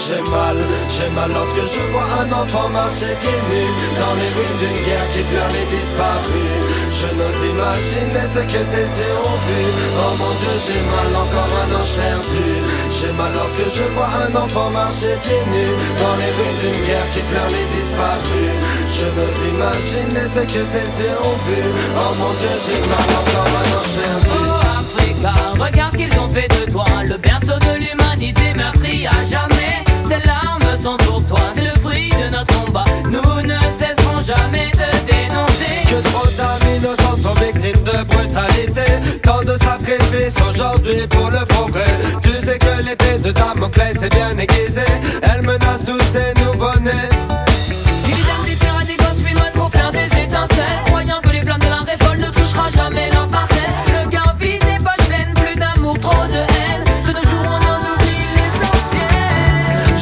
J'ai mal lorsque je vois un enfant marcher pieds nus dans les ruines d'une guerre qui pleure les disparus. Je n'ose imaginer ce que ces yeux ont vu. Oh mon Dieu, j'ai mal, encore un ange perdu. J'ai mal lorsque je vois un enfant marcher pieds nus dans les ruines d'une guerre qui pleure les disparus. Je n'ose imaginer ce que ces yeux ont vu. Oh mon Dieu, j'ai mal, encore un ange perdu. Oh Africa, regarde ce qu'ils ont fait de toi, le berceau de l'humanité meurtrie à jamais. Ces larmes sont pour toi, c'est le fruit de notre combat. Nous ne cesserons jamais de dénoncer que trop d'âmes innocentes sont victimes de brutalité. Tant de sacrifices aujourd'hui pour le progrès. Tu sais que l'épée de Damoclès est bien aiguisée. Elle menace tous ces nouveau-nés. Ils donnent des pierres à des gosses muets pour faire des étincelles, croyant que les flammes de la révolte ne touchera jamais leur parcelle. Le cœur vide, les poches pleines, plus d'amour, trop de haine. De nos jours on en oublie l'essentiel.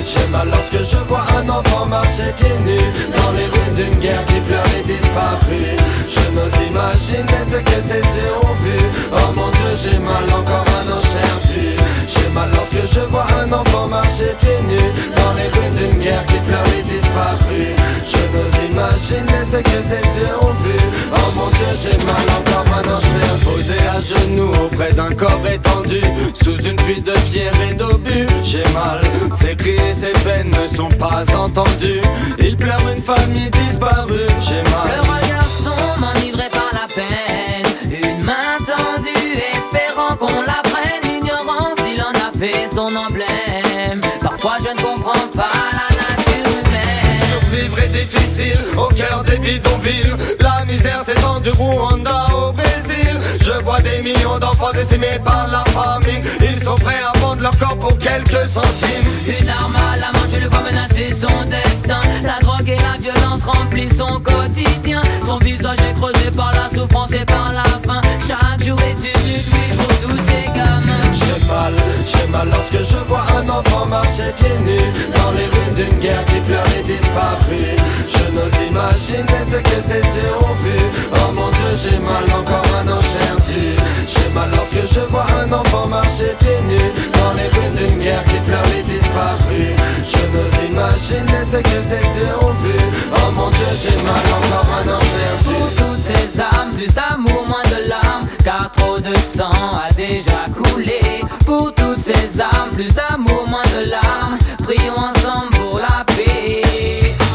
J'ai mal lorsque je vois un enfant marcher pieds nus dans les ruines d'une guerre qui pleure les disparus. Je n'ose imaginer ce que ces yeux ont vu. Oh mon Dieu, j'ai mal, encore un ange perdu. J'ai mal lorsque je vois un enfant marcher pieds nus dans les ruines d'une guerre qui pleure les disparus. Je n'ose imaginer ce que ces yeux ont vu. Oh mon Dieu, j'ai mal, encore un ange perdu. Posé à genoux auprès d'un corps étendu sous une pluie de pierres et d'obus. J'ai mal, ces cris et ces peines ne sont pas entendus. Il pleure une famille disparue. J'ai mal. Pleure un garçon enivré par la peine, une main tendue espérant qu'on la prenne. L'ignorance, il en a fait son emblème. Parfois je ne comprends pas la nature humaine. Survivre est difficile au cœur des bidonvilles. La misère s'étend du Rwanda au Brésil. Je vois des millions d'enfants décimés par la famine. Ils sont prêts à vendre leur corps pour quelques centimes. Une arme à la main, je le vois menacer son destin. La drogue et la violence remplissent son quotidien. Son visage est creusé par la souffrance et par la faim. Chaque jour est une lutte, lui, pour tous ces gamins. J'ai mal lorsque je vois un enfant marcher pieds nus dans les ruines d'une guerre qui pleure les disparus. Je n'ose imaginer ce que ces yeux ont vu. Oh mon Dieu, j'ai mal, encore un ange perdu. J'ai mal lorsque je vois un enfant marcher pieds nus dans les ruines d'une guerre qui pleure les disparus. Je n'ose imaginer ce que ces yeux ont vu. Oh mon Dieu, j'ai mal, encore un ange perdu. Pour toutes ces âmes, plus d'amour, moins de larmes, car trop de sang a déjà coulé. Pour toutes ces âmes, plus d'amour, moins de larmes, prions ensemble pour la paix.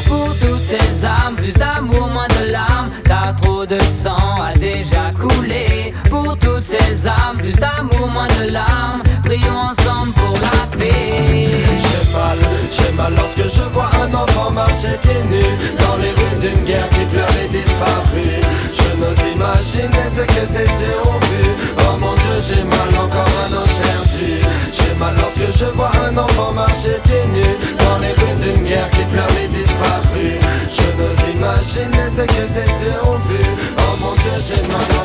Pour toutes ces âmes, plus d'amour, moins de larmes, car trop de sang a déjà coulé. Pour toutes ces âmes, plus d'amour, moins de larmes, prions ensemble pour la paix. J'ai mal lorsque je vois un enfant marcher pieds nus dans les ruines d'une guerre qui pleure les disparus. Je n'ose imaginer ce que ces yeux ont vu. Oh mon Dieu, j'ai mal, encore un ange perdu. J'ai mal lorsque je vois un enfant marcher pieds nus dans les ruines d'une guerre qui pleure les disparus. Je n'ose imaginer ce que ces yeux ont vu. Oh mon Dieu, j'ai mal.